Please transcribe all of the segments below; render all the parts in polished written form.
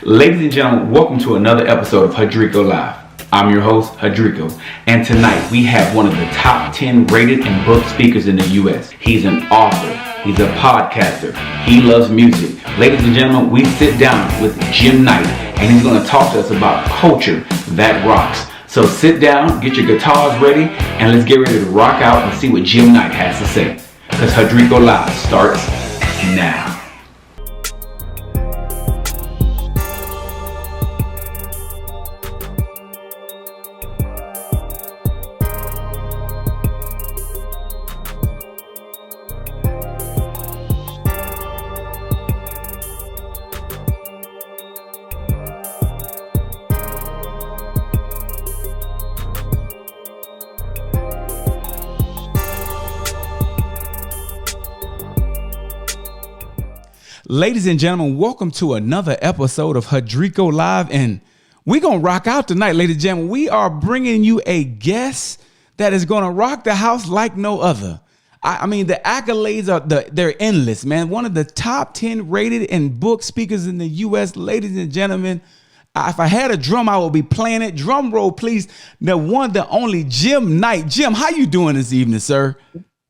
Ladies and gentlemen, welcome to another episode of Hudricolive. I'm your host, Hudrico, and tonight we have one of the top 10 rated and booked speakers in the U.S. He's an author, he's a podcaster, he loves music. Ladies and gentlemen, we sit down with Jim Knight, and he's going to talk to us about culture that rocks. So sit down, get your guitars ready, and let's get ready to rock out and see what Jim Knight has to say. Because Hudricolive starts now. Ladies and gentlemen, welcome to another episode of Hudricolive, and we're going to rock out tonight, ladies and gentlemen. We are bringing you a guest that is going to rock the house like no other. I mean, the accolades they're endless, man. One of the top 10 rated and booked speakers in the U.S., ladies and gentlemen. If I had a drum, I would be playing it. Drum roll, please. The one, the only Jim Knight. Jim, how you doing this evening, sir?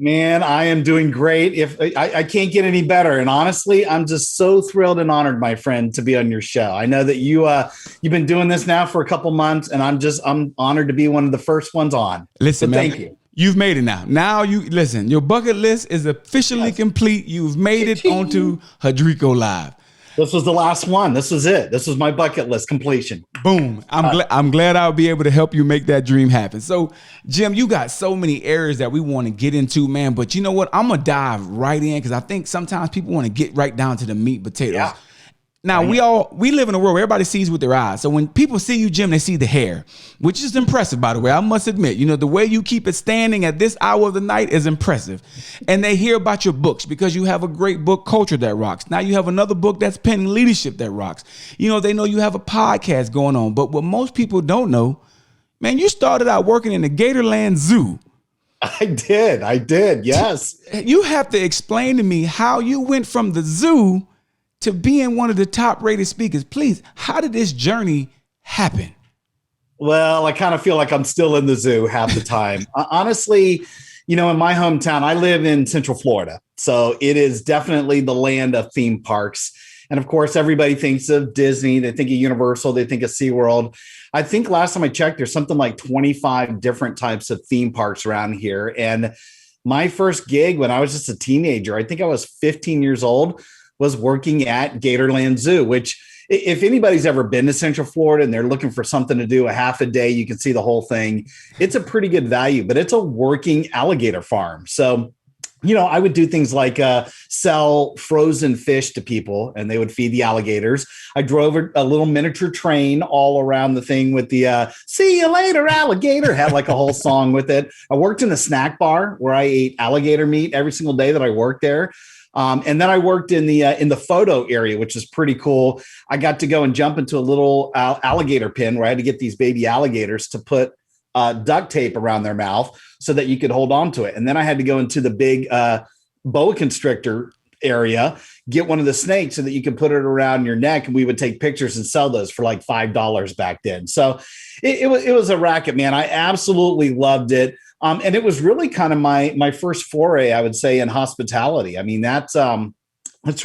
Man, I am doing great. If I can't get any better, and honestly, I'm just so thrilled and honored, my friend, to be on your show. I know that you've been doing this now for a couple months, and I'm honored to be one of the first ones on. Listen, so man, thank you. You've made it now. Now you listen. Your bucket list is officially complete. You've made it onto Hudricolive. This was the last one. This was it. This was my bucket list completion. Boom. I'm glad I'll be able to help you make that dream happen. So, Jim, you got so many areas that we want to get into, man. But you know what? I'm going to dive right in because I think sometimes people want to get right down to the meat and potatoes. Yeah. Now, we live in a world where everybody sees with their eyes. So when people see you, Jim, they see the hair, which is impressive, by the way. I must admit, you know, the way you keep it standing at this hour of the night is impressive. And they hear about your books because you have a great book, Culture That Rocks. Now you have another book that's Penning Leadership That Rocks. You know, they know you have a podcast going on. But what most people don't know, man, you started out working in the Gatorland Zoo. I did. Yes. You have to explain to me how you went from the zoo to being one of the top rated speakers. Please, how did this journey happen? Well, I kind of feel like I'm still in the zoo half the time. Honestly, you know, in my hometown, I live in Central Florida. So it is definitely the land of theme parks. And of course, everybody thinks of Disney. They think of Universal. They think of SeaWorld. I think last time I checked, there's something like 25 different types of theme parks around here. And my first gig when I was just a teenager, I think I was 15 years old, was working at Gatorland Zoo, which if anybody's ever been to Central Florida and they're looking for something to do a half a day, you can see the whole thing. It's a pretty good value, but it's a working alligator farm. So, you know, I would do things like sell frozen fish to people and they would feed the alligators. I drove a little miniature train all around the thing with the see you later, alligator, had like a whole song with it. I worked in a snack bar where I ate alligator meat every single day that I worked there. And then I worked in the photo area, which is pretty cool. I got to go and jump into a little alligator pen where I had to get these baby alligators to put duct tape around their mouth so that you could hold on to it. And then I had to go into the big boa constrictor area, get one of the snakes so that you could put it around your neck. And we would take pictures and sell those for like $5 back then. So it was a racket, man. I absolutely loved it. And it was really kind of my first foray, I would say, in hospitality. I mean, that's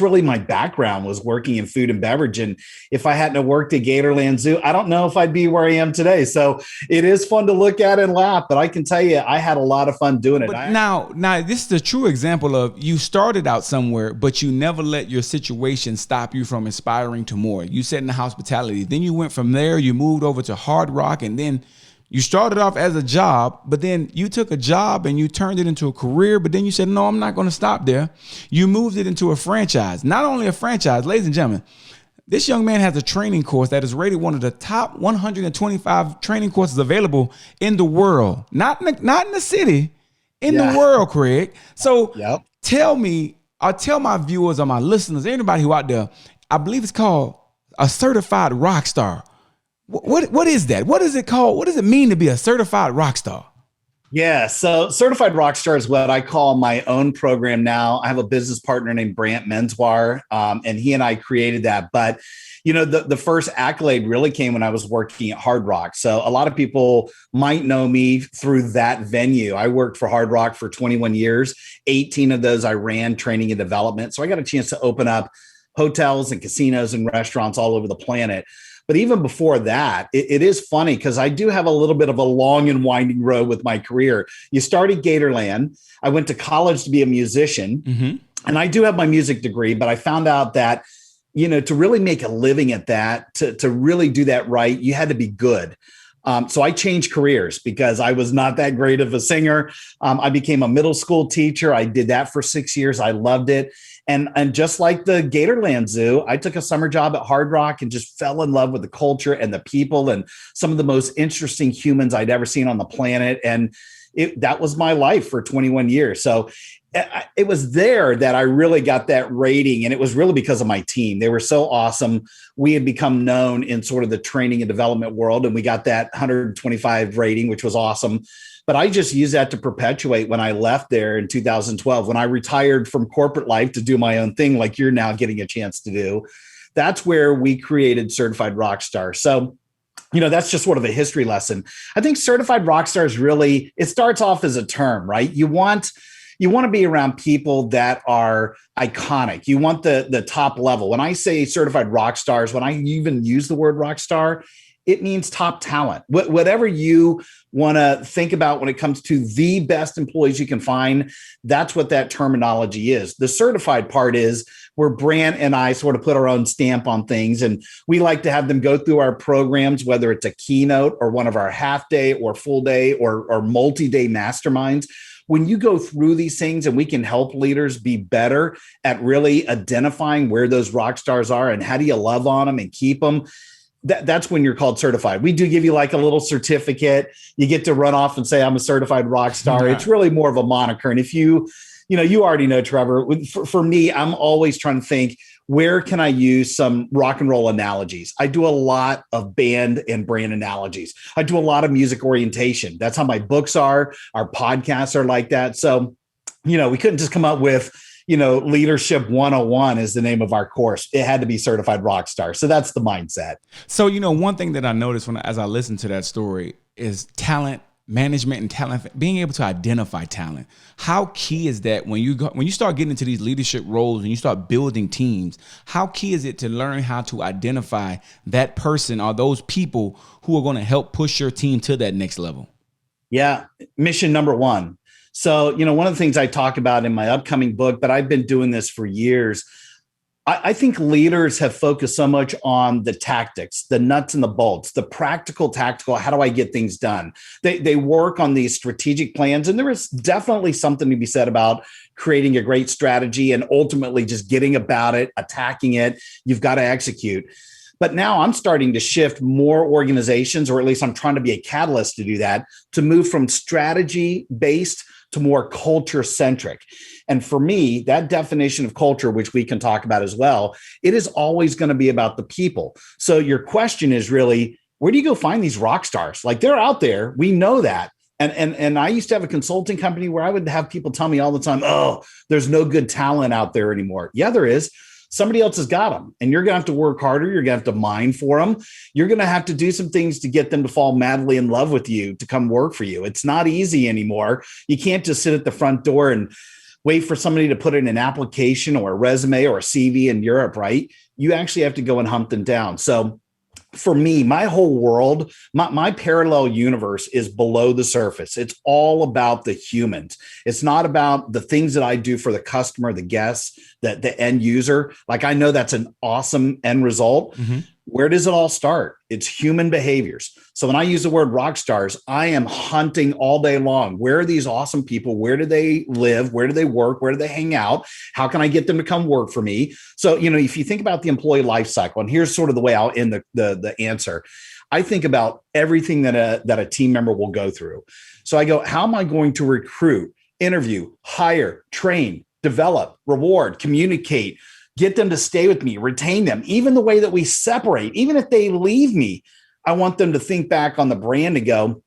really my background, was working in food and beverage. And if I hadn't have worked at Gatorland Zoo, I don't know if I'd be where I am today. So it is fun to look at and laugh, but I can tell you, I had a lot of fun doing it. But now this is a true example of you started out somewhere, but you never let your situation stop you from inspiring to more. You said in the hospitality, then you went from there, you moved over to Hard Rock, and then you started off as a job, but then you took a job and you turned it into a career, but then you said, no, I'm not going to stop there. You moved it into a franchise. Not only a franchise, ladies and gentlemen, this young man has a training course that is rated one of the top 125 training courses available in the world. Not in the city, in the world, Craig. So tell me, I'll tell my viewers or my listeners, anybody who out there, I believe it's called a certified rock star. What is that? What is it called? What does it mean to be a certified rock star? Yeah. So Certified Rockstar is what I call my own program now. I have a business partner named Brant Menswar, and he and I created that. But, the first accolade really came when I was working at Hard Rock. So a lot of people might know me through that venue. I worked for Hard Rock for 21 years. 18 of those I ran training and development. So I got a chance to open up hotels and casinos and restaurants all over the planet. But even before that, it is funny because I do have a little bit of a long and winding road with my career. You started Gatorland. I went to college to be a musician, and I do have my music degree, but I found out that, to really make a living at that, to really do that right, you had to be good. So I changed careers because I was not that great of a singer. I became a middle school teacher. I did that for 6 years. I loved it. And just like the Gatorland Zoo, I took a summer job at Hard Rock and just fell in love with the culture and the people and some of the most interesting humans I'd ever seen on the planet. And that was my life for 21 years. So it was there that I really got that rating. And it was really because of my team. They were so awesome. We had become known in sort of the training and development world, and we got that 125 rating, which was awesome. But I just used that to perpetuate when I left there in 2012, when I retired from corporate life to do my own thing, like you're now getting a chance to do. That's where we created Certified Rockstar. So, that's just sort of a history lesson. I think Certified Rockstar is really, it starts off as a term, right? You want to be around people that are iconic. You want the top level. When I say certified rock stars, when I even use the word rock star, it means top talent. Whatever you want to think about when it comes to the best employees you can find, that's what that terminology is. The certified part is where Brant and I sort of put our own stamp on things. And we like to have them go through our programs, whether it's a keynote or one of our half day or full day or multi-day masterminds. When you go through these things and we can help leaders be better at really identifying where those rock stars are and how do you love on them and keep them, that's when you're called certified. We do give you like a little certificate. You get to run off and say, I'm a certified rock star. It's really more of a moniker. And if you already know, Trevor, for me, I'm always trying to think, where can I use some rock and roll analogies? I do a lot of band and brand analogies. I do a lot of music orientation. That's how my books are. Our podcasts are like that. So, we couldn't just come up with, Leadership 101 is the name of our course. It had to be Certified Rock Star. So that's the mindset. So, one thing that I noticed as I listened to that story is talent management and talent, being able to identify talent. How key is that when you start getting into these leadership roles and you start building teams? How key is it to learn how to identify that person or those people who are going to help push your team to that next level? Yeah. Mission number one. So, one of the things I talk about in my upcoming book, but I've been doing this for years, I think leaders have focused so much on the tactics, the nuts and the bolts, the tactical, how do I get things done? They work on these strategic plans, and there is definitely something to be said about creating a great strategy and ultimately just getting about it, attacking it. You've got to execute. But now I'm starting to shift more organizations, or at least I'm trying to be a catalyst to do that, to move from strategy-based to more culture-centric. And for me, that definition of culture, which we can talk about as well, it is always going to be about the people. So your question is really, where do you go find these rock stars? Like, they're out there. We know that. And I used to have a consulting company where I would have people tell me all the time, oh, there's no good talent out there anymore. Yeah, there is. Somebody else has got them, and you're going to have to work harder. You're going to have to mine for them. You're going to have to do some things to get them to fall madly in love with you, to come work for you. It's not easy anymore. You can't just sit at the front door and wait for somebody to put in an application or a resume or a CV in Europe, right? You actually have to go and hunt them down. So for me, my whole world, my parallel universe is below the surface. It's all about the humans. It's not about the things that I do for the customer, the guests, the end user. Like, I know that's an awesome end result. Mm-hmm. Where does it all start? It's human behaviors. So when I use the word rock stars, I am hunting all day long. Where are these awesome people? Where do they live? Where do they work? Where do they hang out? How can I get them to come work for me? So, if you think about the employee life cycle, and here's sort of the way I'll end the answer. I think about everything that a team member will go through. So I go, how am I going to recruit, interview, hire, train, develop, reward, communicate, get them to stay with me, retain them, even the way that we separate, even if they leave me, I want them to think back on the brand and go,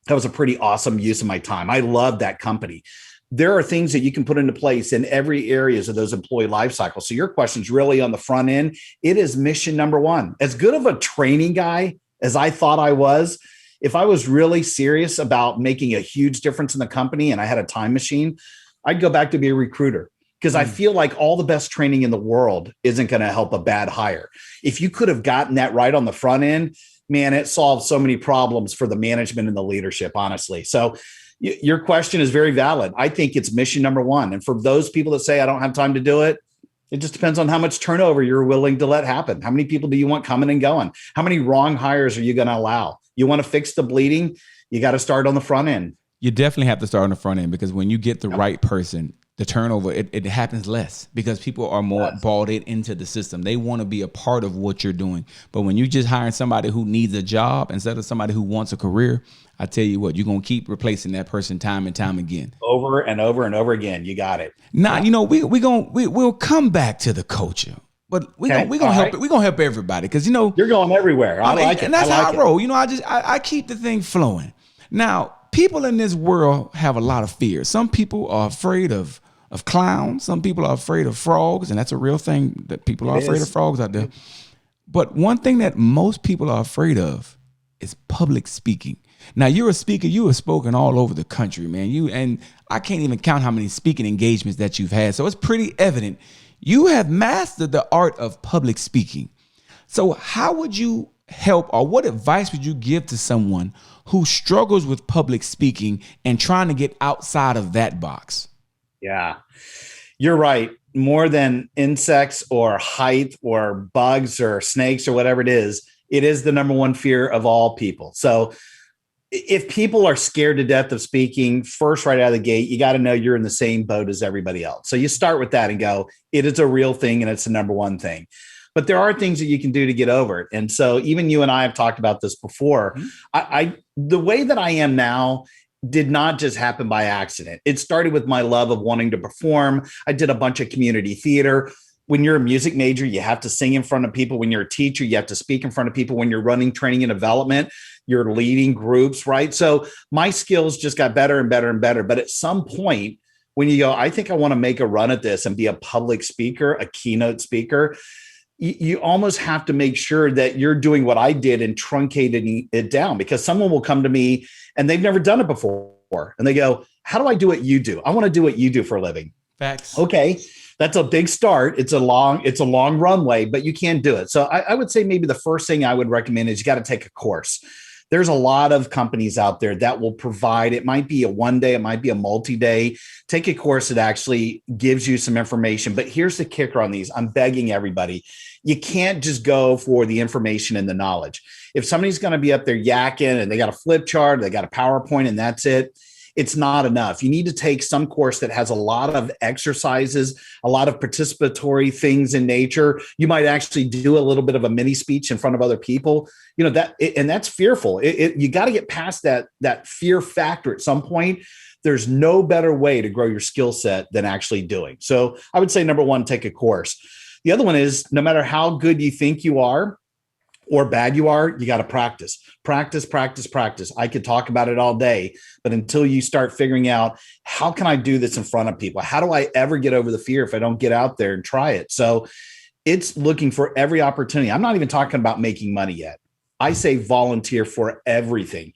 That was a pretty awesome use of my time. I love that company. There are things that you can put into place in every areas of those employee life cycles. So your question is really on the front end. It is mission number one. As good of a training guy as I thought I was, if I was really serious about making a huge difference in the company and I had a time machine, I'd go back to be a recruiter, because I feel like all the best training in the world isn't going to help a bad hire. If you could have gotten that right on the front end, man, it solved so many problems for the management and the leadership, honestly. So your question is very valid. I think it's mission number one. And for those people that say, I don't have time to do it, it just depends on how much turnover you're willing to let happen. How many people do you want coming and going? How many wrong hires are you going to allow? You want to fix the bleeding? You got to start on the front end. You definitely have to start on the front end, because when you get the right person, the turnover, it happens less, because people are more bought into the system. They want to be a part of what you're doing. But when you just hiring somebody who needs a job instead of somebody who wants a career, I tell you what, you're going to keep replacing that person time and time again. Over and over and over again. You got it. Now, we'll come back to the culture. But we're gonna help. We're gonna help everybody, because you're going everywhere. I like it, and that's how I roll. I keep the thing flowing. Now, people in this world have a lot of fear. Some people are afraid of clowns. Some people are afraid of frogs, and that's a real thing, that people are afraid of frogs out there. But one thing that most people are afraid of is public speaking. Now, you're a speaker. You have spoken all over the country, man. And I can't even count how many speaking engagements that you've had. So it's pretty evident you have mastered the art of public speaking. So how would you help, or what advice would you give to someone who struggles with public speaking and trying to get outside of that box? Yeah, you're right. More than insects or height or bugs or snakes or whatever it is the number one fear of all people. So if people are scared to death of speaking, first, right out of the gate, you got to know you're in the same boat as everybody else. So you start with that and go, it is a real thing and it's the number one thing. But there are things that you can do to get over it. And so even you and I have talked about this before. Mm-hmm. The way that I am now did not just happen by accident. It started with my love of wanting to perform. I did a bunch of community theater. When you're a music major, you have to sing in front of people. When you're a teacher, you have to speak in front of people. When you're running training and development, you're leading groups, right? So my skills just got better and better and better. But at some point, when you go, I think I want to make a run at this and be a public speaker, a keynote speaker, you almost have to make sure that you're doing what I did and truncating it down, because someone will come to me and they've never done it before. And they go, how do I do what you do? I want to do what you do for a living. Facts. Okay. That's a big start. It's a long runway, but you can do it. So I would say maybe the first thing I would recommend is you got to take a course. There's a lot of companies out there that will provide, it might be a one day, it might be a multi-day. Take a course that actually gives you some information. But here's the kicker on these. I'm begging everybody. You can't just go for the information and the knowledge. If somebody's going to be up there yakking and they got a flip chart, they got a PowerPoint and that's it, it's not enough. You need to take some course that has a lot of exercises, a lot of participatory things in nature. You might actually do a little bit of a mini speech in front of other people. And that's fearful. You got to get past that fear factor at some point. There's no better way to grow your skill set than actually doing. So I would say, number one, take a course. The other one is, no matter how good you think you are or bad you are, you got to practice. I could talk about it all day, but until you start figuring out, how can I do this in front of people? How do I ever get over the fear if I don't get out there and try it? So it's looking for every opportunity. I'm not even talking about making money yet. I say volunteer for everything.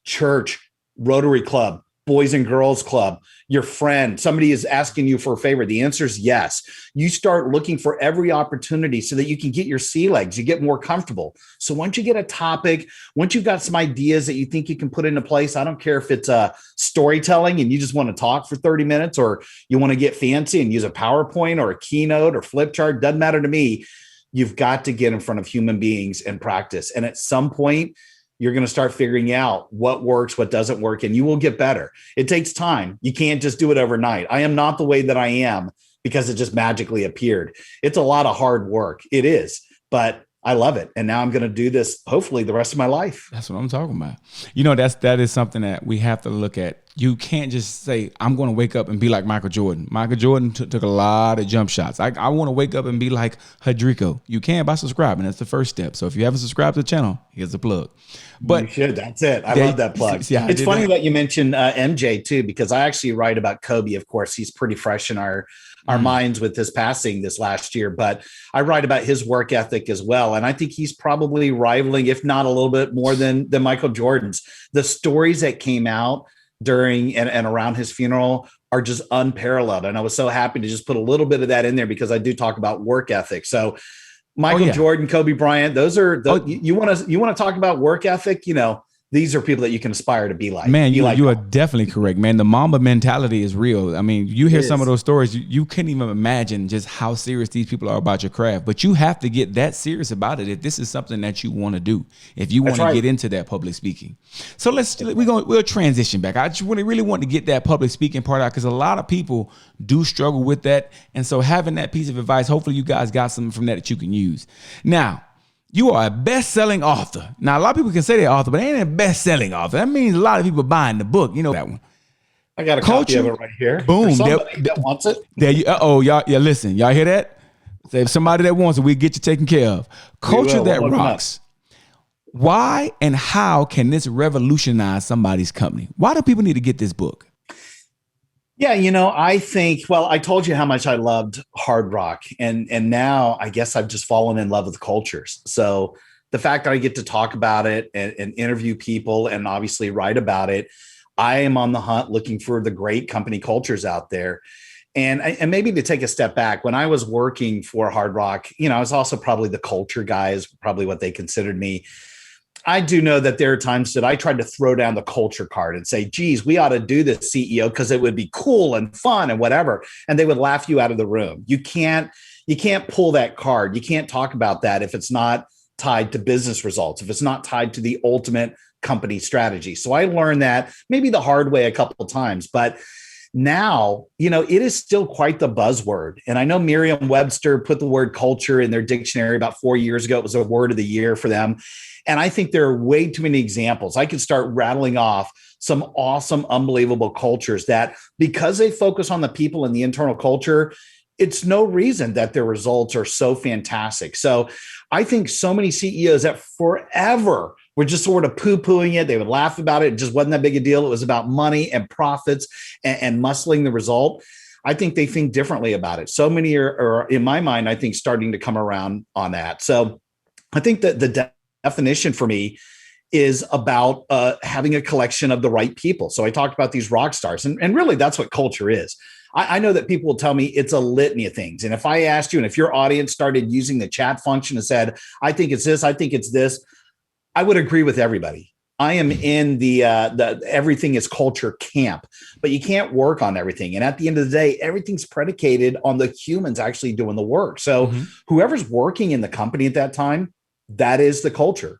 Church, Rotary Club, Boys and Girls Club, your friend, somebody is asking you for a favor. The answer is yes. You start looking for every opportunity so that you can get your sea legs, you get more comfortable. So once you get a topic, once you've got some ideas that you think you can put into place, I don't care if it's storytelling and you just want to talk for 30 minutes, or you want to get fancy and use a PowerPoint or a keynote or flip chart, doesn't matter to me. You've got to get in front of human beings and practice. And at some point, you're going to start figuring out what works, what doesn't work, and you will get better. It takes time. You can't just do it overnight. I am not the way that I am because it just magically appeared. It's a lot of hard work. It is, but I love it. And now I'm going to do this hopefully the rest of my life. That's what I'm talking about. That is something that we have to look at. You can't just say, I'm going to wake up and be like Michael Jordan. Michael Jordan took a lot of jump shots. I want to wake up and be like Hudrico. You can by subscribing. That's the first step. So if you haven't subscribed to the channel, here's the plug. But you should. That's it. I love that plug. Yeah, it's funny that you mentioned MJ too, because I actually write about Kobe. Of course, he's pretty fresh in our minds with his passing this last year, but I write about his work ethic as well. And I think he's probably rivaling, if not a little bit more than Michael Jordan's. The stories that came out during and around his funeral are just unparalleled. And I was so happy to just put a little bit of that in there because I do talk about work ethic. So Michael Jordan, Kobe Bryant, those are you want to talk about work ethic, these are people that you can aspire to be like. Man, you are definitely correct, man. The Mamba mentality is real. I mean, you hear some of those stories, you can't even imagine just how serious these people are about your craft. But you have to get that serious about it if this is something that you want to do, if you want to get into that public speaking. So we'll transition back. I just really want to get that public speaking part out because a lot of people do struggle with that. And so having that piece of advice, hopefully you guys got something from that you can use. Now, you are a best-selling author. Now, a lot of people can say they're author, but they ain't a best-selling author. That means a lot of people buying the book. You know that one. I got a copy of it right here. Boom. That wants it. There you. Y'all. Yeah, listen. Y'all hear that? Say if somebody that wants it, we get you taken care of. Culture that rocks. Why and how can this revolutionize somebody's company? Why do people need to get this book? Yeah, I think, I told you how much I loved hard rock and now I guess I've just fallen in love with cultures. So the fact that I get to talk about it and interview people and obviously write about it, I am on the hunt looking for the great company cultures out there. And maybe to take a step back, when I was working for Hard Rock, I was also probably the culture guy is probably what they considered me. I do know that there are times that I tried to throw down the culture card and say, geez, we ought to do this, CEO, because it would be cool and fun and whatever. And they would laugh you out of the room. You can't pull that card. You can't talk about that if it's not tied to business results, if it's not tied to the ultimate company strategy. So I learned that maybe the hard way a couple of times, but now, it is still quite the buzzword. And I know Merriam-Webster put the word culture in their dictionary about 4 years ago. It was a word of the year for them. And I think there are way too many examples. I could start rattling off some awesome, unbelievable cultures that because they focus on the people and the internal culture, it's no reason that their results are so fantastic. So I think so many CEOs that forever were just sort of poo-pooing it. They would laugh about it. It just wasn't that big a deal. It was about money and profits and muscling the result. I think they think differently about it. So many are in my mind, I think, starting to come around on that. So I think that the definition for me is about having a collection of the right people. So I talked about these rock stars, and really that's what culture is. I know that people will tell me it's a litany of things. And if I asked you, and if your audience started using the chat function and said, I think it's this, I think it's this, I would agree with everybody. I am in the everything is culture camp, but you can't work on everything. And at the end of the day, everything's predicated on the humans actually doing the work. So whoever's working in the company at that time, that is the culture.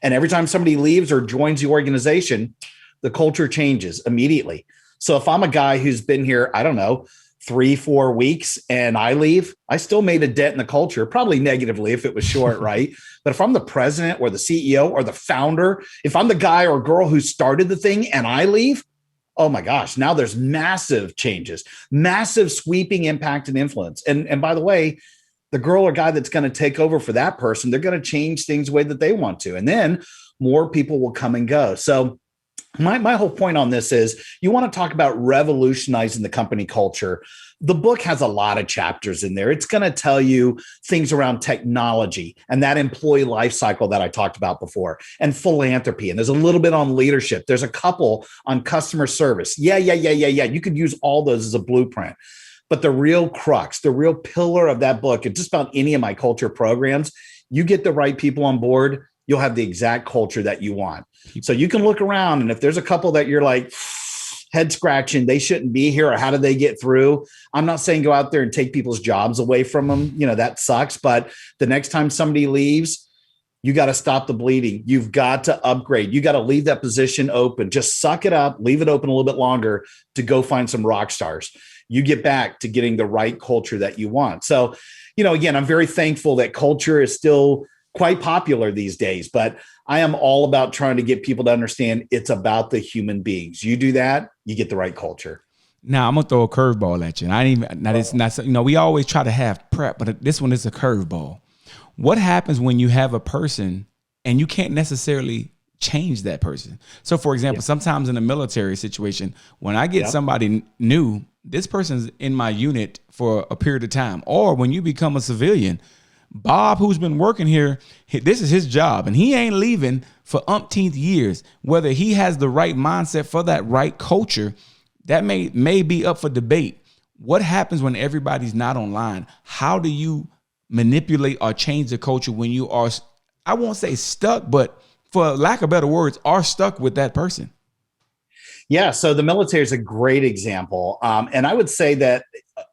And every time somebody leaves or joins the organization, the culture changes immediately. So if I'm a guy who's been here, I don't know, 3-4 weeks and I leave, I still made a dent in the culture, probably negatively if it was short, right? But if I'm the president or the CEO or the founder, if I'm the guy or girl who started the thing and I leave, oh my gosh, now there's massive changes, massive sweeping impact and influence. And by the way, the girl or guy that's going to take over for that person, they're going to change things the way that they want to. And then more people will come and go. So my whole point on this is you want to talk about revolutionizing the company culture. The book has a lot of chapters in there. It's going to tell you things around technology and that employee life cycle that I talked about before, and philanthropy. And there's a little bit on leadership. There's a couple on customer service. Yeah. You could use all those as a blueprint. But the real crux, the real pillar of that book, and just about any of my culture programs, you get the right people on board, you'll have the exact culture that you want. So you can look around, and if there's a couple that you're like head scratching, they shouldn't be here, or how did they get through? I'm not saying go out there and take people's jobs away from them. That sucks. But the next time somebody leaves, you got to stop the bleeding. You've got to upgrade. You got to leave that position open. Just suck it up, leave it open a little bit longer to go find some rock stars. You get back to getting the right culture that you want. So, again, I'm very thankful that culture is still quite popular these days, but I am all about trying to get people to understand it's about the human beings. You do that, you get the right culture. Now I'm gonna throw a curveball at you. And I didn't even, now it's not, we always try to have prep, but this one is a curveball. What happens when you have a person and you can't necessarily change that person? So for example, sometimes in a military situation, when I get somebody new, this person's in my unit for a period of time. Or when you become a civilian, Bob, who's been working here, this is his job and he ain't leaving for umpteenth years. Whether he has the right mindset for that right culture, that may be up for debate. What happens when everybody's not online? How do you manipulate or change the culture when you are, I won't say stuck, but for lack of better words, are stuck with that person? Yeah, so the military is a great example. And I would say that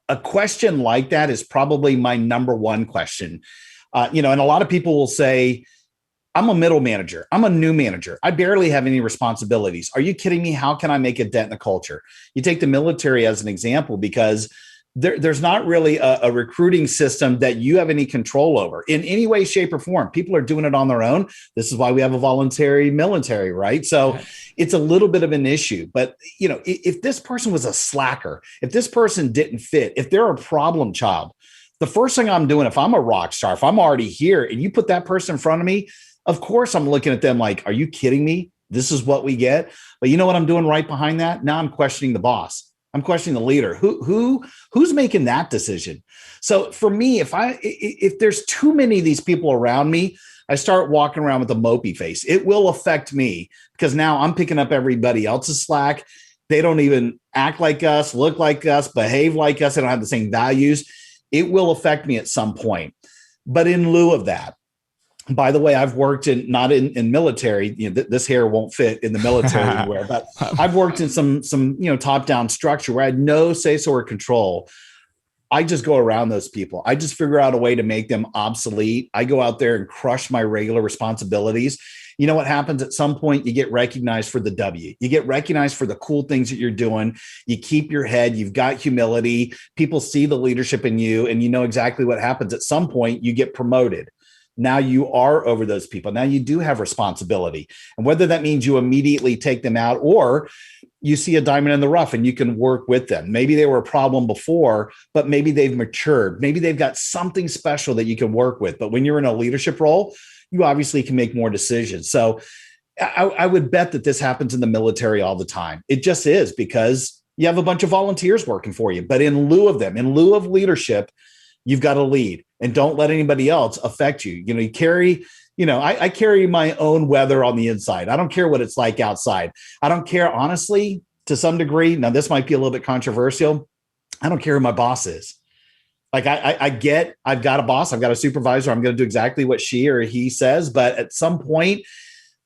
a question like that is probably my number one question. And a lot of people will say, I'm a middle manager. I'm a new manager. I barely have any responsibilities. Are you kidding me? How can I make a dent in the culture? You take the military as an example because there's not really a recruiting system that you have any control over in any way, shape, or form. People are doing it on their own. This is why we have a voluntary military, right? So it's a little bit of an issue. But, if this person was a slacker, if this person didn't fit, if they're a problem child, the first thing I'm doing, if I'm a rock star, if I'm already here and you put that person in front of me, of course, I'm looking at them like, are you kidding me? This is what we get. But you know what I'm doing right behind that? Now I'm questioning the boss. I'm questioning the leader. Who's making that decision? So for me, if there's too many of these people around me, I start walking around with a mopey face. It will affect me because now I'm picking up everybody else's slack. They don't even act like us, look like us, behave like us. They don't have the same values. It will affect me at some point. But in lieu of that, by the way, I've worked not in military, this hair won't fit in the military anywhere, but I've worked in some top-down structure where I had no say-so or control. I just go around those people. I just figure out a way to make them obsolete. I go out there and crush my regular responsibilities. You know what happens at some point? You get recognized for the W. You get recognized for the cool things that you're doing. You keep your head. You've got humility. People see the leadership in you, and you know exactly what happens. At some point, you get promoted. Now you are over those people. Now you do have responsibility. And whether that means you immediately take them out or you see a diamond in the rough and you can work with them. Maybe they were a problem before, but maybe they've matured. Maybe they've got something special that you can work with. But when you're in a leadership role, you obviously can make more decisions. So I would bet that this happens in the military all the time. It just is because you have a bunch of volunteers working for you. But in lieu of them, in lieu of leadership, you've got to lead and don't let anybody else affect you. You carry, I carry my own weather on the inside. I don't care what it's like outside. I don't care, honestly, to some degree. Now, this might be a little bit controversial. I don't care who my boss is. Like I've got a boss, I've got a supervisor. I'm going to do exactly what she or he says. But at some point,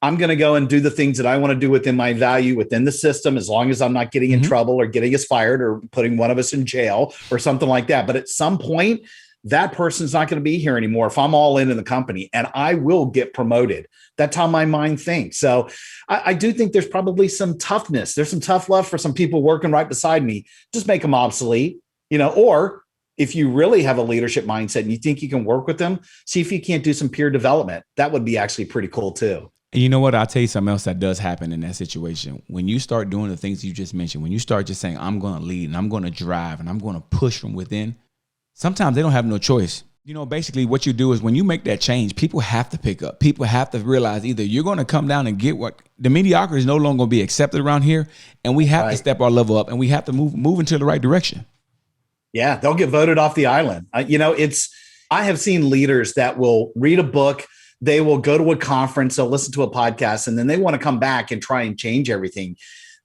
I'm going to go and do the things that I want to do within my value, within the system, as long as I'm not getting in trouble or getting us fired or putting one of us in jail or something like that. But at some point, that person's not going to be here anymore if I'm all in the company, and I will get promoted. That's how my mind thinks. So I do think there's probably some toughness. There's some tough love for some people working right beside me. Just make them obsolete, or if you really have a leadership mindset and you think you can work with them, see if you can't do some peer development. That would be actually pretty cool too. And you know what? I'll tell you something else that does happen in that situation. When you start doing the things you just mentioned, when you start just saying, I'm going to lead and I'm going to drive and I'm going to push from within, sometimes they don't have no choice. Basically what you do is when you make that change, people have to pick up. People have to realize either you're going to come down and get what the mediocrity is no longer going to be accepted around here. And we have to step our level up and we have to move into the right direction. Yeah, they'll get voted off the island. I have seen leaders that will read a book. They will go to a conference, they'll listen to a podcast, and then they want to come back and try and change everything.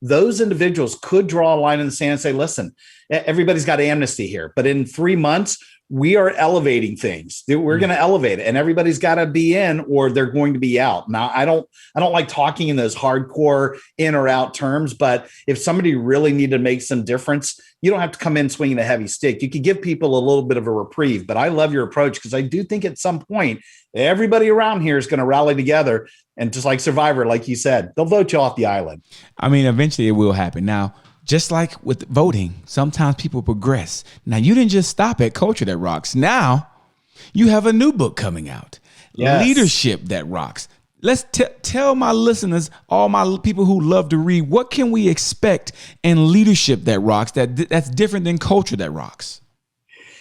Those individuals could draw a line in the sand and say, listen, everybody's got amnesty here, but in 3 months, we are elevating things. We're going to elevate it, and everybody's got to be in or they're going to be out. Now, I don't like talking in those hardcore in or out terms, but if somebody really needed to make some difference, you don't have to come in swinging a heavy stick. You could give people a little bit of a reprieve, but I love your approach because I do think at some point, everybody around here is going to rally together. And just like Survivor, like you said, they'll vote you off the island. I mean, eventually it will happen. Now, just like with voting, sometimes people progress. Now, you didn't just stop at Culture That Rocks. Now, you have a new book coming out. Yes. Leadership That Rocks. Let's tell my listeners, all my people who love to read, what can we expect in Leadership That Rocks that's different than Culture That Rocks?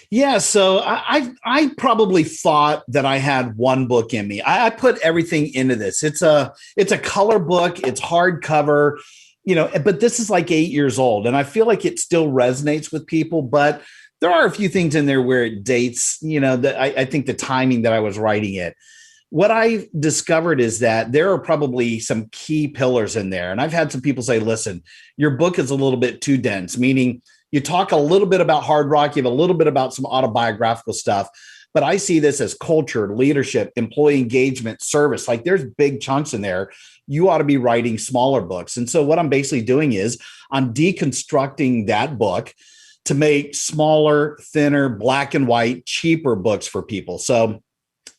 Yeah, so I probably thought that I had one book in me. I put everything into this. It's a color book. It's hardcover, but this is like 8 years old, and I feel like it still resonates with people. But there are a few things in there where it dates. That I think the timing that I was writing it. What I discovered is that there are probably some key pillars in there. And I've had some people say, listen, your book is a little bit too dense, meaning you talk a little bit about hard rock, you have a little bit about some autobiographical stuff. But I see this as culture, leadership, employee engagement, service. Like there's big chunks in there. You ought to be writing smaller books. And so what I'm basically doing is I'm deconstructing that book to make smaller, thinner, black and white, cheaper books for people. So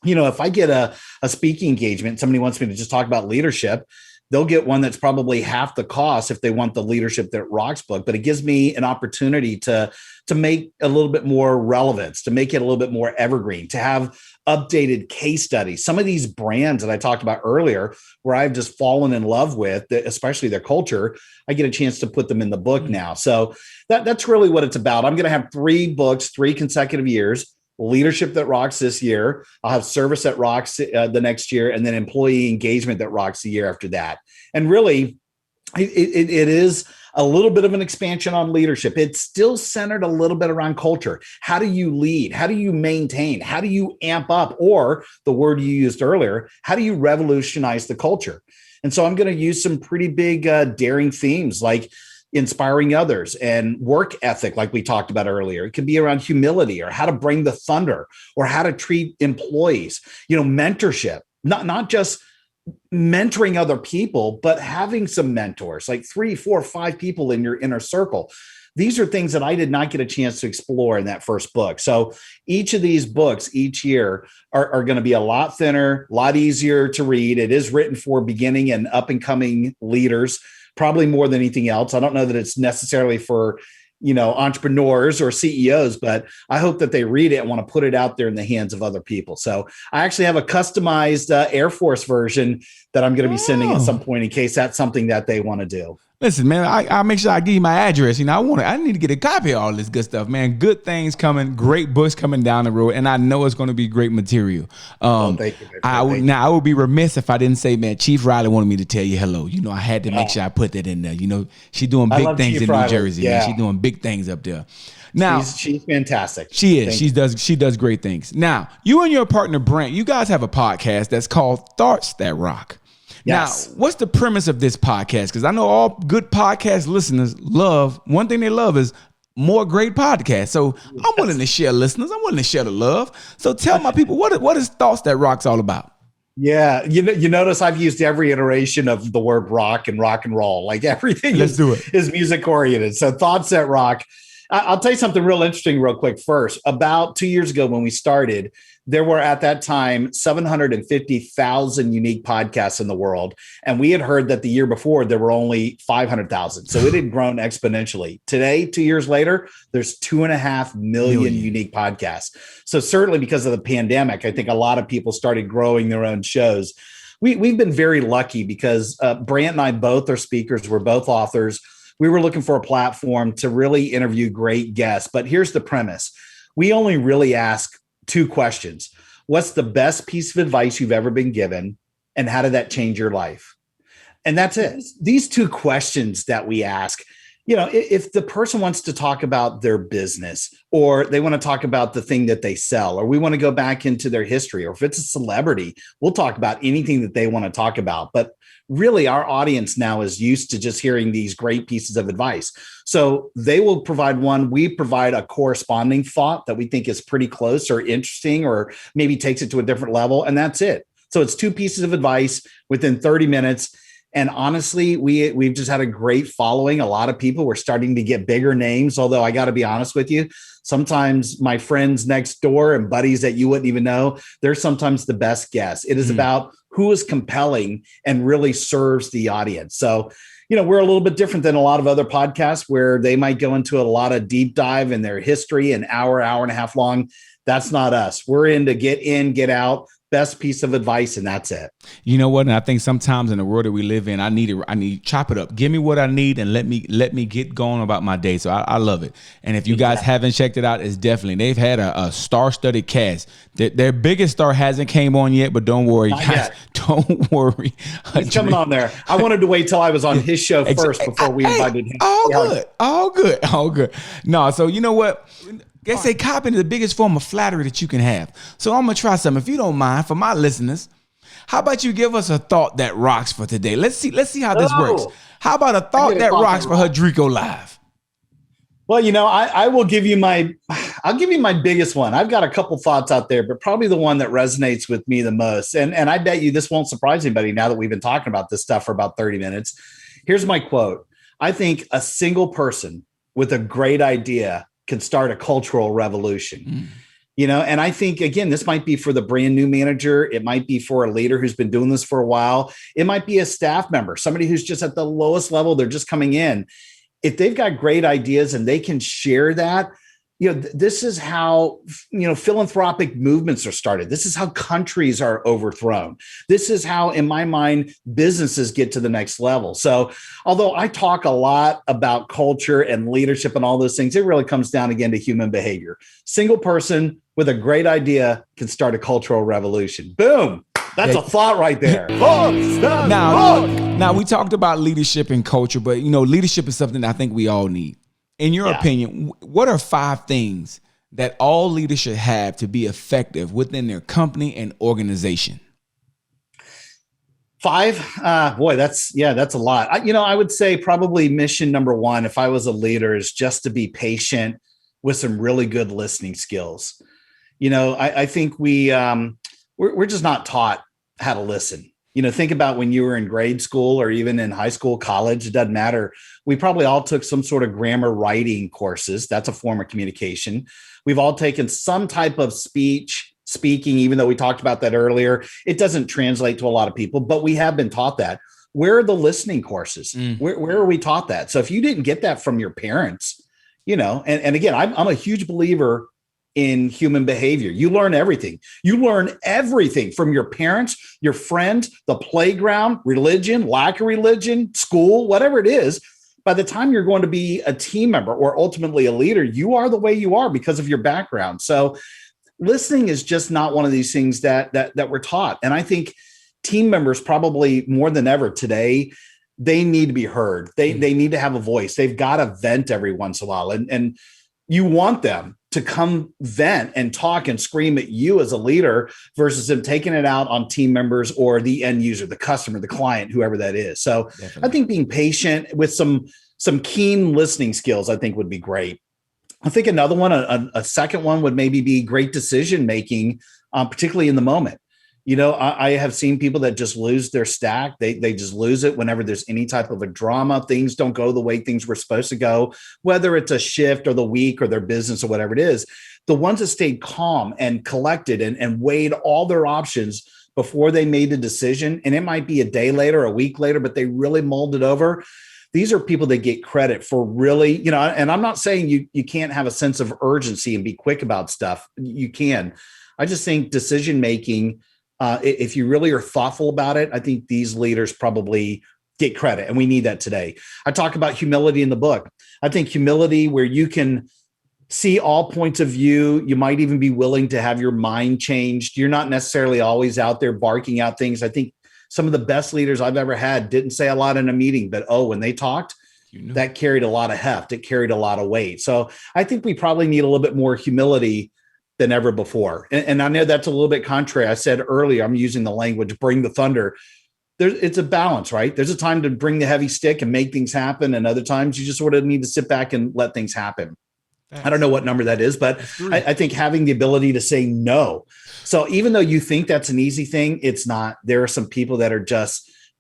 if I get a speaking engagement, somebody wants me to just talk about leadership, they'll get one that's probably half the cost if they want the Leadership That Rocks book. But it gives me an opportunity to make a little bit more relevance, to make it a little bit more evergreen, to have updated case studies. Some of these brands that I talked about earlier, where I've just fallen in love with, especially their culture, I get a chance to put them in the book now. So that's really what it's about. I'm going to have 3 books, 3 consecutive years. Leadership That Rocks this year. I'll have Service That Rocks the next year, and then Employee Engagement That Rocks the year after that. And really, it is a little bit of an expansion on leadership. It's still centered a little bit around culture. How do you lead? How do you maintain? How do you amp up? Or the word you used earlier, how do you revolutionize the culture? And so I'm going to use some pretty big, daring themes like inspiring others and work ethic, like we talked about earlier. It could be around humility or how to bring the thunder or how to treat employees, mentorship, not just mentoring other people, but having some mentors, like 3, 4, 5 people in your inner circle. These are things that I did not get a chance to explore in that first book. So each of these books each year are going to be a lot thinner, a lot easier to read. It is written for beginning and up and coming leaders, probably more than anything else. I don't know that it's necessarily for, entrepreneurs or CEOs, but I hope that they read it and want to put it out there in the hands of other people. So I actually have a customized Air Force version that I'm going to be sending at some point in case that's something that they want to do. Listen, man, I'll make sure I give you my address. I need to get a copy of all this good stuff, man. Good things coming, great books coming down the road, and I know it's going to be great material. Thank you. I would be remiss if I didn't say, man, Chief Riley wanted me to tell you hello. I had to make sure I put that in there. She's doing big things Chief in Riley. New Jersey, man. She's doing big things up there. Now she's fantastic. She is. She does great things. Now, you and your partner Brent, you guys have a podcast that's called Thoughts That Rock. Yes. Now, what's the premise of this podcast? Because I know all good podcast listeners one thing they love is more great podcasts. So I'm willing to share listeners. I'm willing to share the love. So tell my people, what is Thoughts That Rock's all about? Yeah. You notice I've used every iteration of the word rock and roll. Like everything is music oriented. So Thoughts That Rock. I'll tell you something real interesting real quick first. About 2 years ago when we started, there were at that time 750,000 unique podcasts in the world. And we had heard that the year before there were only 500,000. So it had grown exponentially. Today, 2 years later, there's 2.5 million unique podcasts. So certainly because of the pandemic, I think a lot of people started growing their own shows. We've been very lucky because Brant and I both are speakers. We're both authors. We were looking for a platform to really interview great guests. But here's the premise. We only really ask 2 questions. What's the best piece of advice you've ever been given? And how did that change your life? And that's it. These 2 questions that we ask, if the person wants to talk about their business or they want to talk about the thing that they sell, or we want to go back into their history, or if it's a celebrity, we'll talk about anything that they want to talk about. But really, our audience now is used to just hearing these great pieces of advice. So they will provide one. We provide a corresponding thought that we think is pretty close or interesting, or maybe takes it to a different level. And that's it. So it's 2 pieces of advice within 30 minutes. And honestly, we've just had a great following. A lot of people, we're starting to get bigger names. Although I got to be honest with you, sometimes my friends next door and buddies that you wouldn't even know, they're sometimes the best guests. It is about who is compelling and really serves the audience. So, we're a little bit different than a lot of other podcasts where they might go into a lot of deep dive in their history, an hour and a half long. That's not us. We're in to get in, get out, best piece of advice, and that's it. You know what? And I think sometimes in the world that we live in, I need chop it up. Give me what I need and let me get going about my day. So I love it. And if you guys haven't checked it out, it's definitely, they've had a star-studded cast. Their biggest star hasn't came on yet, but don't worry, guys. Don't worry. He's coming on there. I wanted to wait till I was on his show first before we invited him. All good. No, so you know what? They say copying is the biggest form of flattery that you can have. So I'm going to try something. If you don't mind, for my listeners, how about you give us a thought that rocks for today? Let's see how this works. How about a thought that rocks for Hudricolive? Well, I'll give you my biggest one. I've got a couple thoughts out there, but probably the one that resonates with me the most. And I bet you this won't surprise anybody now that we've been talking about this stuff for about 30 minutes. Here's my quote. I think a single person with a great idea can start a cultural revolution. And I think, again, this might be for the brand new manager. It might be for a leader who's been doing this for a while. It might be a staff member, somebody who's just at the lowest level. They're just coming in. If they've got great ideas and they can share that, this is how, philanthropic movements are started. This is how countries are overthrown. This is how, in my mind, businesses get to the next level. So although I talk a lot about culture and leadership and all those things, it really comes down again to human behavior. Single person with a great idea can start a cultural revolution. Boom. That's a thought right there. Now we talked about leadership and culture, but leadership is something I think we all need. In your opinion, what are 5 things that all leaders should have to be effective within their company and organization? 5? Boy, that's a lot. I would say probably mission number 1, if I was a leader, is just to be patient with some really good listening skills. I think we're just not taught how to listen. Think about when you were in grade school or even in high school, college, it doesn't matter. We probably all took some sort of grammar writing courses. That's a form of communication. We've all taken some type of speaking, even though we talked about that earlier. It doesn't translate to a lot of people, but we have been taught that. Where are the listening courses? Where are we taught that? So if you didn't get that from your parents, and again, I'm a huge believer in human behavior. You learn everything. You learn everything from your parents, your friends, the playground, religion, lack of religion, school, whatever it is. By the time you're going to be a team member or ultimately a leader, you are the way you are because of your background. So listening is just not one of these things that we're taught. And I think team members probably more than ever today, they need to be heard. They need to have a voice. They've got to vent every once in a while. And you want them to come vent and talk and scream at you as a leader versus them taking it out on team members or the end user, the customer, the client, whoever that is. So definitely. I think being patient with some keen listening skills, I think would be great. I think another one, a second one would maybe be great decision-making, particularly in the moment. I have seen people that just lose their stack. They just lose it whenever there's any type of a drama. Things don't go the way things were supposed to go, whether it's a shift or the week or their business or whatever it is. The ones that stayed calm and collected and weighed all their options before they made a decision, and it might be a day later, a week later, but they really mulled it over. These are people that get credit for really, and I'm not saying you can't have a sense of urgency and be quick about stuff. You can. I just think decision-making, if you really are thoughtful about it, I think these leaders probably get credit, and we need that today. I talk about humility in the book. I think humility where you can see all points of view. You might even be willing to have your mind changed. You're not necessarily always out there barking out things. I think some of the best leaders I've ever had didn't say a lot in a meeting, but when they talked, that carried a lot of heft. It carried a lot of weight. So I think we probably need a little bit more humility than ever before. And I know that's a little bit contrary. I said earlier, I'm using the language, bring the thunder. It's a balance, right? There's a time to bring the heavy stick and make things happen. And other times you just sort of need to sit back and let things happen. Thanks. I don't know what number that is, but I think having the ability to say no. So even though you think that's an easy thing, it's not. There are some people that are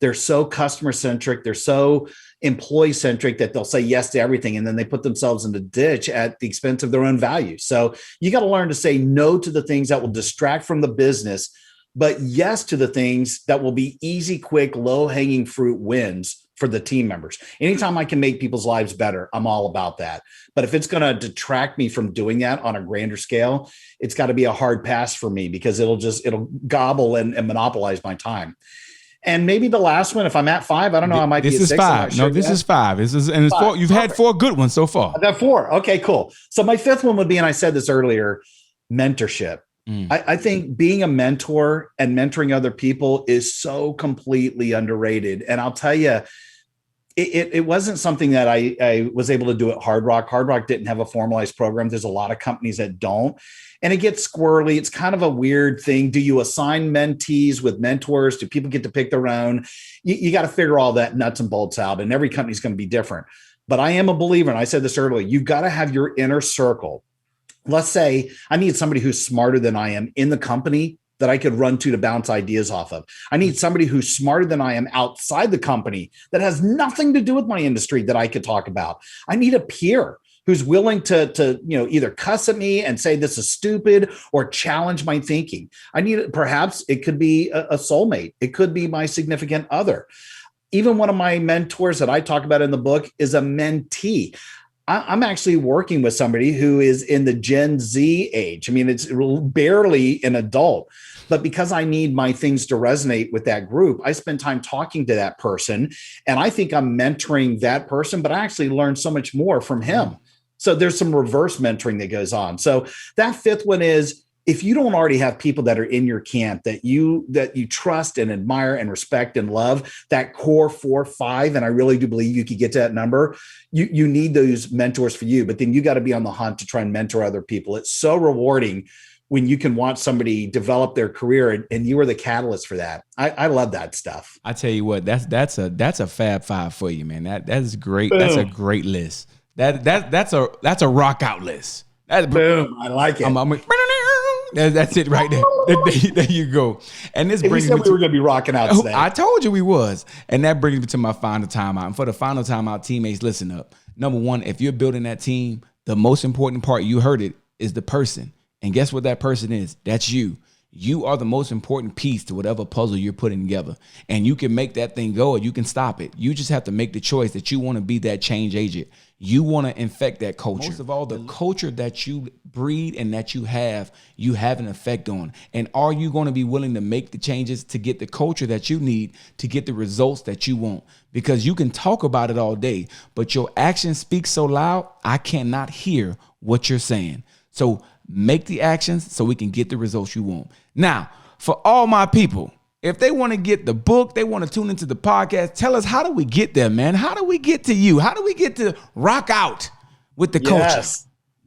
they're so customer centric. They're so employee centric that they'll say yes to everything. And then they put themselves in the ditch at the expense of their own value. So you got to learn to say no to the things that will distract from the business, but yes to the things that will be easy, quick, low hanging fruit wins for the team members. Anytime I can make people's lives better, I'm all about that. But if it's going to detract me from doing that on a grander scale, it's got to be a hard pass for me, because it'll gobble and monopolize my time. And maybe the last one, if I'm at 5, I don't know, I might be at 6. This is 5. No, this is 5. This is, and it's 4. You've had 4 good ones so far. I've got 4. Okay, cool. So my 5th one would be, and I said this earlier, mentorship. I think being a mentor and mentoring other people is so completely underrated. And I'll tell you, it wasn't something that I was able to do at Hard Rock. Hard Rock didn't have a formalized program. There's a lot of companies that don't. And it gets squirrely. It's kind of a weird thing. Do you assign mentees with mentors? Do people get to pick their own? You got to figure all that nuts and bolts out. And every company's going to be different. But I am a believer, and I said this earlier, you've got to have your inner circle. Let's say I need somebody who's smarter than I am in the company that I could run to bounce ideas off of. I need somebody who's smarter than I am outside the company that has nothing to do with my industry that I could talk about. I need a peer who's willing to either cuss at me and say this is stupid or challenge my thinking. I need, perhaps it could be a soulmate. It could be my significant other. Even one of my mentors that I talk about in the book is a mentee. I'm actually working with somebody who is in the Gen Z age. I mean, it's barely an adult, but because I need my things to resonate with that group, I spend time talking to that person. And I think I'm mentoring that person, but I actually learned so much more from him. So there's some reverse mentoring that goes on. So that 5th one is, if you don't already have people that are in your camp that you trust and admire and respect and love, that core 4, 5, and I really do believe you could get to that number, you need those mentors for you. But then you got to be on the hunt to try and mentor other people. It's so rewarding when you can watch somebody develop their career, and you are the catalyst for that. I love that stuff. I tell you what, that's a Fab 5 for you, man. That is great. Boom. That's a great list. That's a rock out list. Boom. I like it. That's it right there. There you go. And this brings me me we were going to be rocking out today. I told you we was. And that brings me to my final timeout. And for the final timeout, teammates, listen up. Number 1, if you're building that team, the most important part, you heard it, is the person. And guess what that person is? That's you. You are the most important piece to whatever puzzle you're putting together. And you can make that thing go or you can stop it. You just have to make the choice that you want to be that change agent. You want to infect that culture. Most of all, the culture that you breed and that you have an effect on. And are you going to be willing to make the changes to get the culture that you need to get the results that you want? Because you can talk about it all day, but your actions speak so loud, I cannot hear what you're saying. So make the actions so we can get the results you want. Now, for all my people, if they want to get the book, they want to tune into the podcast, tell us, how do we get there, man? How do we get to you? How do we get to rock out with the culture?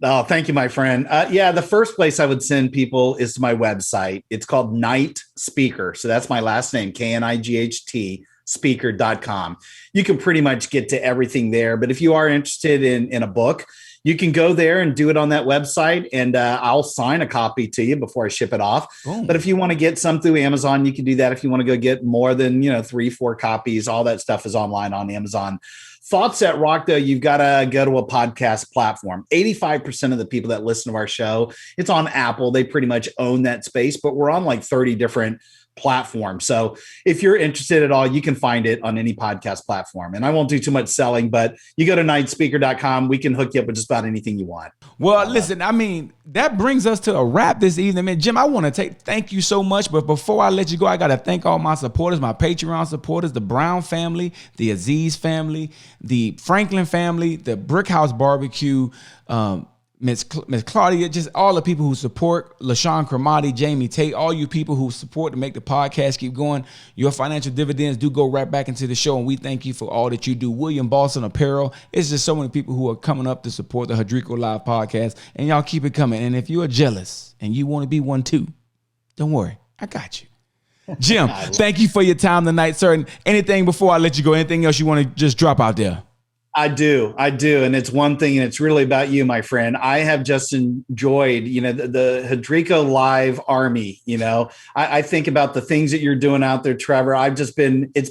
Oh, thank you, my friend. The first place I would send people is to my website. It's called Night Speaker. So that's my last name, KNIGHT, speaker.com. You can pretty much get to everything there. But if you are interested in a book, you can go there and do it on that website, and I'll sign a copy to you before I ship it off. Boom. But if you want to get some through Amazon, you can do that. If you want to go get more than 3, 4 copies, all that stuff is online on Amazon. Thoughts that Rock, though, you've got to go to a podcast platform. 85% of the people that listen to our show, it's on Apple. They pretty much own that space, but we're on like 30 different platform. So if you're interested at all, you can find it on any podcast platform. And I won't do too much selling, but you go to nightspeaker.com. We can hook you up with just about anything you want. Well, listen, I mean, that brings us to a wrap this evening. Man, Jim, I want to thank you so much. But before I let you go, I got to thank all my supporters, my Patreon supporters, the Brown family, the Aziz family, the Franklin family, the Brickhouse Barbecue, Miss Claudia, just all the people who support, LaShawn Cremati, Jamie Tate, all you people who support to make the podcast keep going. Your financial dividends do go right back into the show, and we thank you for all that you do. William Boston Apparel. It's just so many people who are coming up to support the Hudricolive podcast, and y'all keep it coming. And if you are jealous and you want to be one too, don't worry, I got you. Jim, thank you for your time tonight, sir. And anything before I let you go, anything else you want to just drop out there? I do. And it's one thing, and it's really about you, my friend. I have just enjoyed, the Hudricolive army. I think about the things that you're doing out there, Trevor. It's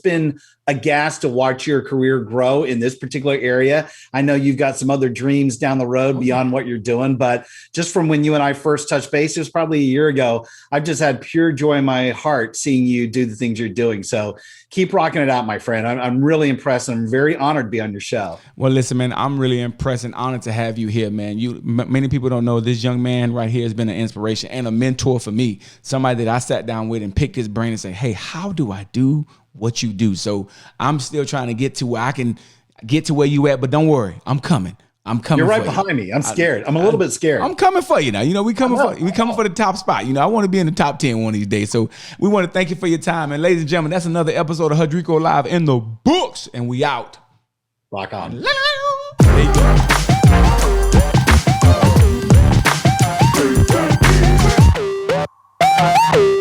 been aghast to watch your career grow in this particular area. I know you've got some other dreams down the road beyond what you're doing, but just from when you and I first touched base, it was probably a year ago, I've just had pure joy in my heart seeing you do the things you're doing. So keep rocking it out, my friend. I'm really impressed. I'm very honored to be on your show. Well, listen, man, I'm really impressed and honored to have you here, man. Many people don't know this young man right here has been an inspiration and a mentor for me. Somebody that I sat down with and picked his brain and say, hey, how do I do what you do? So I'm still trying to get to where I can get to where you at, but don't worry, I'm coming. I'm coming. You're right behind me. I'm scared. I'm a little bit scared. I'm coming for you now. You know, we coming for the top spot. You know, I want to be in the top 10 one of these days. So we want to thank you for your time. And ladies and gentlemen, that's another episode of Hudricolive in the books. And we out. Rock on. There you go.